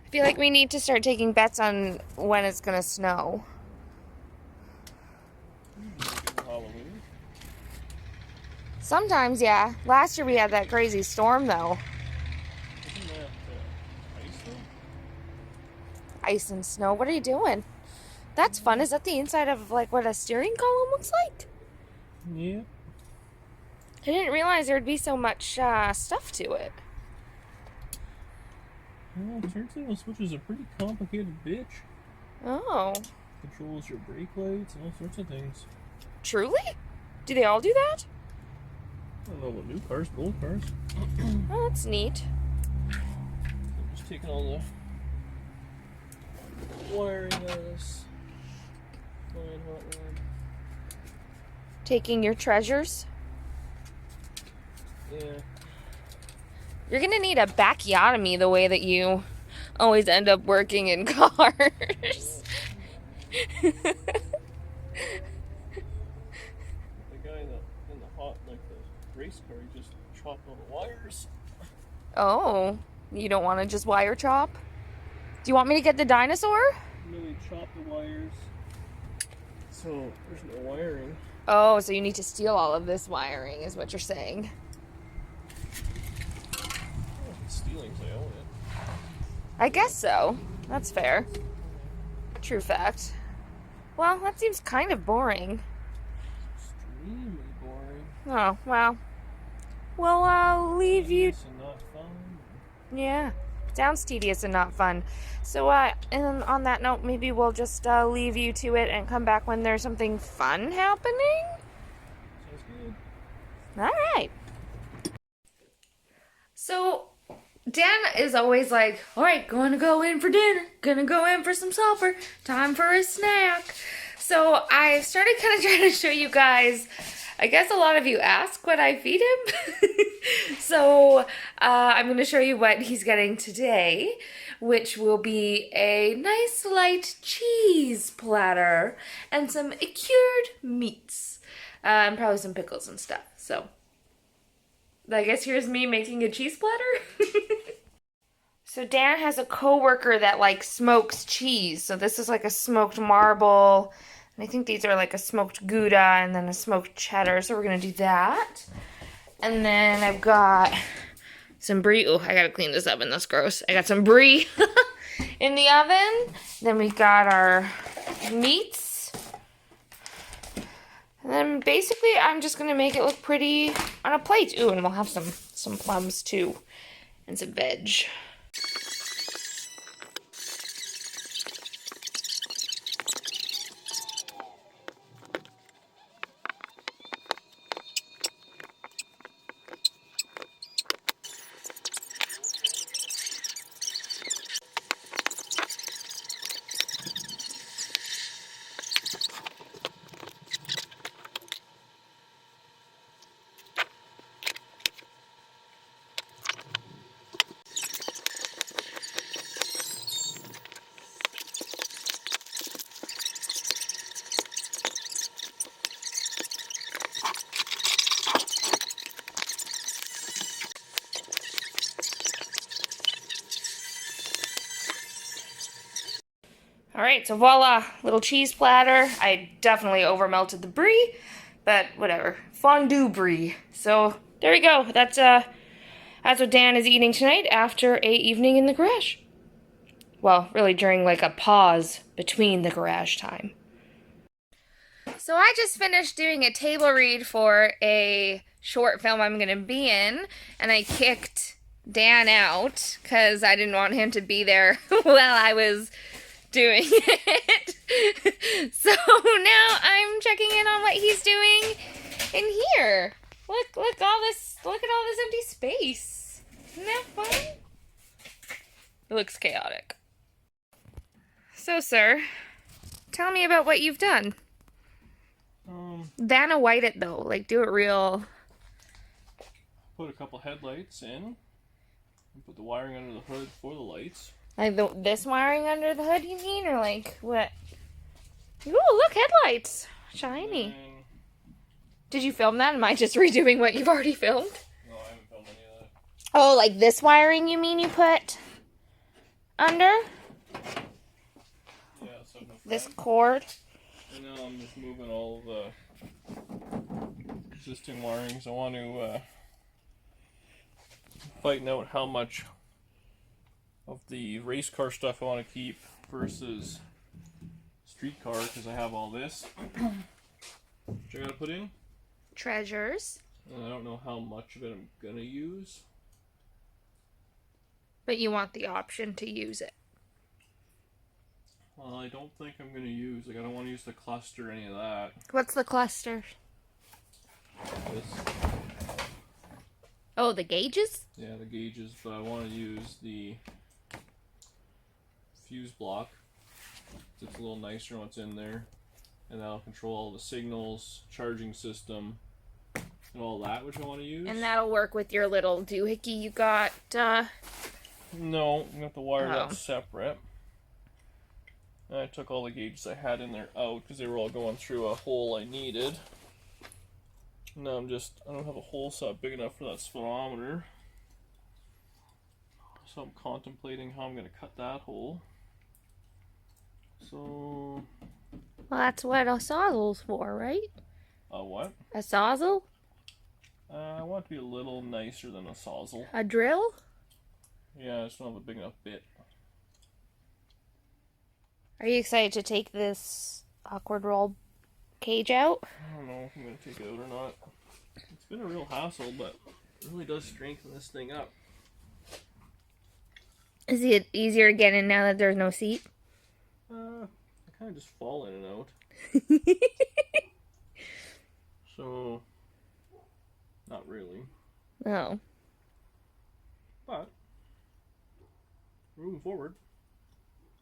I feel like we need to start taking bets on when it's gonna snow. Halloween. Sometimes, yeah. Last year we had that crazy storm, though. Isn't that ice though? Ice and snow. What are you doing? That's fun. Is that the inside of, like, what a steering column looks like? Yeah. I didn't realize there would be so much stuff to it. Well, it turns out the switch is a pretty complicated bitch. Oh. Controls your brake lights and all sorts of things. Truly? Do they all do that? I don't know about new cars, but old cars. Oh, that's neat. I'm just taking all the wiring out of this fine hot rod. Taking your treasures? Yeah. You're gonna need a bacchiotomy the way that you always end up working in cars. The guy in the hot, like the race car, he just chopped all the wires. Oh, you don't want to just wire chop? Do you want me to get the dinosaur? Really chopped the wires. So there's no wiring. Oh, so you need to steal all of this wiring, is what you're saying. Stealing, so I own it. I guess so. That's fair. True fact. Well, that seems kind of boring. Extremely boring. Oh, well. Well, I'll leave you. Tedious and not fun. Yeah. Sounds tedious and not fun. So, and on that note, maybe we'll just leave you to it and come back when there's something fun happening? Sounds good. All right. So, Dan is always like, all right, gonna go in for dinner, gonna go in for some supper, time for a snack. So I started kind of trying to show you guys, I guess a lot of you ask what I feed him. So I'm gonna show you what he's getting today, which will be a nice light cheese platter and some cured meats, and probably some pickles and stuff. So I guess here's me making a cheese platter. So Dan has a coworker that like smokes cheese. So this is like a smoked marble. And I think these are like a smoked Gouda and then a smoked cheddar. So we're going to do that. And then I've got some brie. Oh, I got to clean this oven. That's gross. I got some brie in the oven. Then we got our meats. And then basically I'm just going to make it look pretty on a plate. Ooh, and we'll have some plums too. And some veg. All right, so voila, little cheese platter. I definitely over melted the brie, but whatever, fondue brie. So there we go. That's what Dan is eating tonight after a evening in the garage. Well, really during like a pause between the garage time. So I just finished doing a table read for a short film I'm gonna be in, and I kicked Dan out because I didn't want him to be there while I was doing it. So now I'm checking in on what he's doing in here. Look at all this empty space. Isn't that fun? It looks chaotic. So, sir, tell me about what you've done. Vanna White it though, like do it real. Put a couple headlights in and put the wiring under the hood for the lights. Like this wiring under the hood, you mean? Or like what? Ooh, look, headlights. Shiny. Did you film that? Am I just redoing what you've already filmed? No, I haven't filmed any of that. Oh, like this wiring you mean you put? under Yeah, so in the this front. cord. And now I'm just moving all the existing wirings. I want to find out how much of the race car stuff I want to keep versus street car, because I have all this which I gotta put in. Treasures. And I don't know how much of it I'm gonna use. But you want the option to use it. Well, I don't think I'm gonna use, like, I don't want to use the cluster or any of that. What's the cluster? This. Oh, the gauges? Yeah, the gauges, but I want to use the fuse block. It's a little nicer when it's in there. And that'll control all the signals, charging system, and all that, which I want to use. And that'll work with your little doohickey you got. No, I'm going to wire Oh. that separate. And I took all the gauges I had in there out because they were all going through a hole I needed. Now I don't have a hole set big enough for that speedometer. So I'm contemplating how I'm going to cut that hole. So... Well, that's what a sawzall's for, right? A what? A sawzall? I want it to be a little nicer than a sawzall. A drill? Yeah, I just don't have a big enough bit. Are you excited to take this awkward roll cage out? I don't know if I'm going to take it out or not. It's been a real hassle, but it really does strengthen this thing up. Is it easier to get in now that there's no seat? I kind of just fall in and out. So, not really. Oh. But, we're moving forward.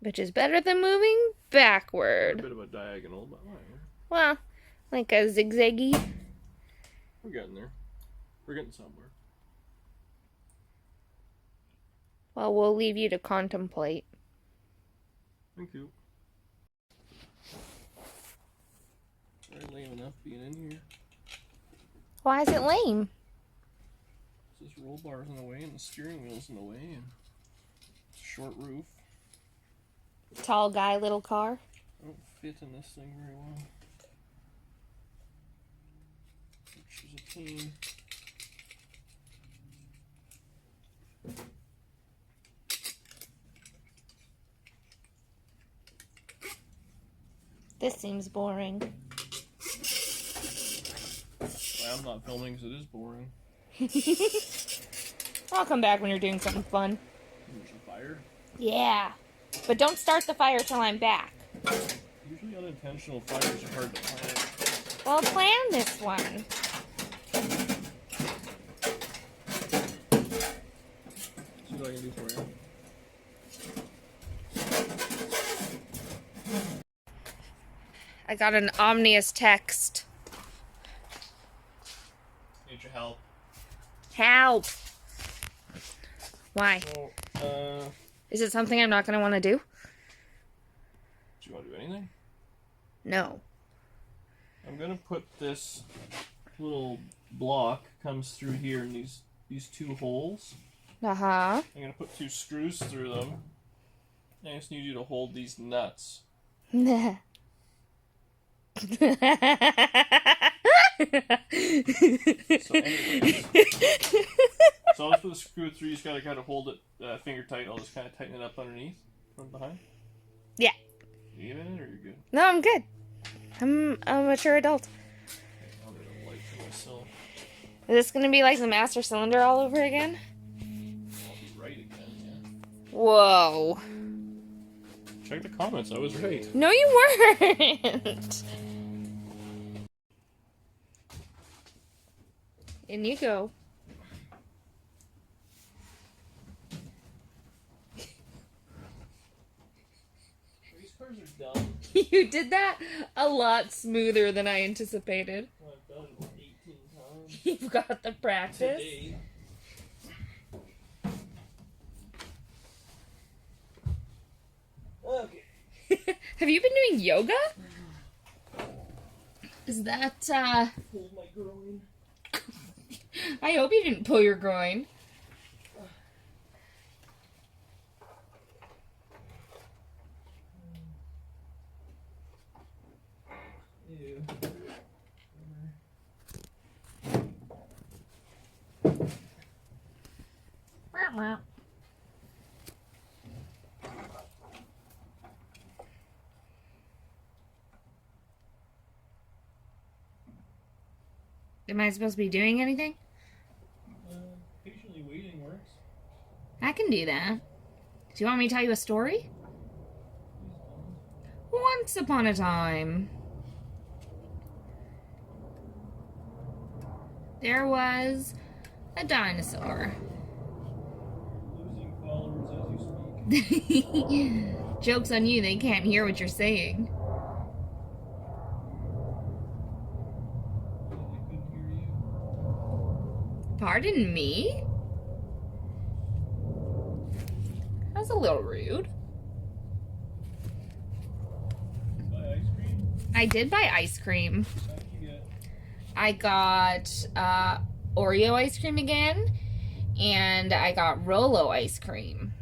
Which is better than moving A backward. bit of a diagonal, but whatever. Well, like a zigzaggy. We're getting there. We're getting somewhere. Well, we'll leave you to contemplate. Thank you. Very lame enough being in here. Why is it lame? This roll bar's in the way and the steering wheel's in the way and it's a short roof. Tall guy, little car. I don't fit in this thing very well. Which is a pain. This seems boring. Well, I'm not filming because it is boring. I'll come back when you're doing something fun. There's a fire. Yeah. But don't start the fire till I'm back. Usually unintentional fires are hard to plan. Well, plan this one. See what I can do for you. I got an ominous text. Need your help. Help! Why? So, Is it something I'm not going to want to do? do you want to do anything? No. I'm gonna put this little block comes through here in these two holes. Uh-huh. I'm gonna put 2 screws through them. I just need you to hold these nuts. So anyways, so I'll just put the screw through. You just gotta kind of hold it finger tight. I'll just kind of tighten it up underneath from behind. Yeah. You even it or you're good? No, I'm good. I'm a mature adult. Okay, I'll need a light for myself. Is this going to be like the master cylinder all over again? I'll be right again. Whoa. Yeah. Check the comments. I was right. No, you weren't. In you go. These cars are dumb. You did that a lot smoother than I anticipated. I've done it 18 times. You've got the practice. Today. Okay. Have you been doing yoga? Is that, Pulled my groin. I hope you didn't pull your groin. Am I supposed to be doing anything? Patiently waiting works. I can do that. Do you want me to tell you a story? Once upon a time, there was a dinosaur. Losing followers as you speak. Joke's on you, they can't hear what you're saying. They couldn't hear you. Pardon me? That's a little rude. Buy ice cream? I did buy ice cream. What did you get? I got Oreo ice cream again, and I got Rolo ice cream.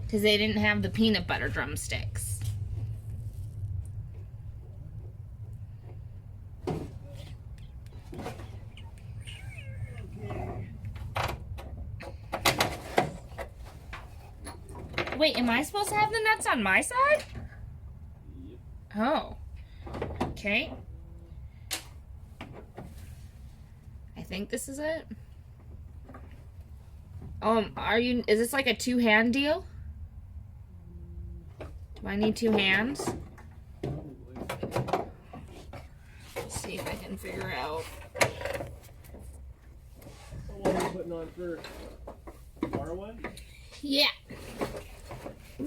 Because they didn't have the peanut butter drumsticks. Wait, am I supposed to have the nuts on my side? Yep. Oh. Okay. I think this is it. Is this like a two-hand deal? Do I need two hands? Probably. Let's see if I can figure out. What are you putting on first? Bar one? Yeah.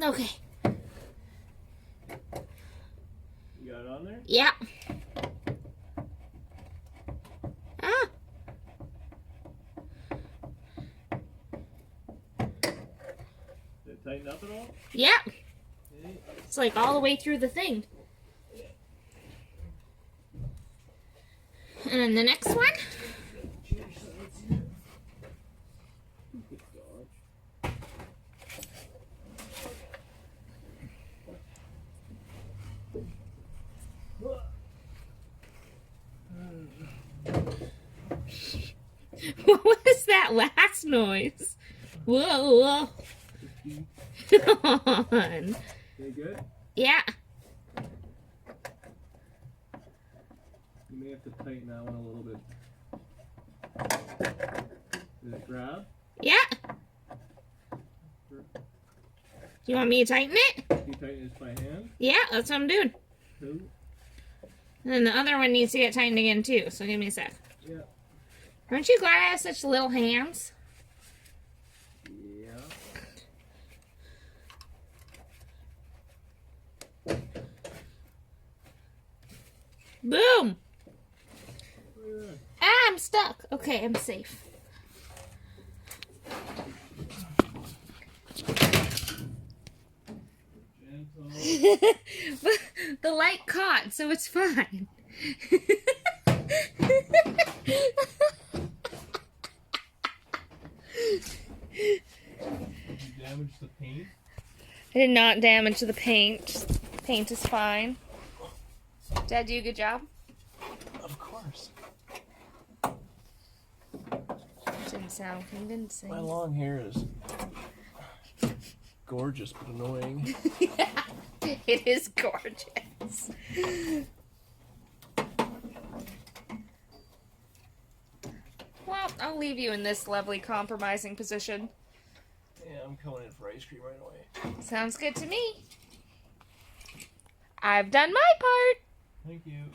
Okay. You got it on there? Yeah. Ah. Did it tighten up at all? Yeah. Okay. It's like all the way through the thing. And then the next one. Change sides here. Good dodge. What was that last noise? Whoa, whoa. Come on. Okay, good? Yeah. You may have to tighten that one a little bit. Did it grab? Yeah. Do you want me to tighten it? Can you tighten this by hand? Yeah, that's what I'm doing. Cool. And then the other one needs to get tightened again too, so give me a sec. Yeah. Aren't you glad I have such little hands? Yeah. Boom! Yeah. Ah, I'm stuck. Okay, I'm safe. Gentle. The light caught, so it's fine. Did you damage the paint? I did not damage the paint. Paint is fine. Did I do a good job? Of course. Didn't sound convincing. My long hair is gorgeous but annoying. Yeah, it is gorgeous. Well, I'll leave you in this lovely compromising position. Yeah, I'm coming in for ice cream right away. Sounds good to me. I've done my part. Thank you.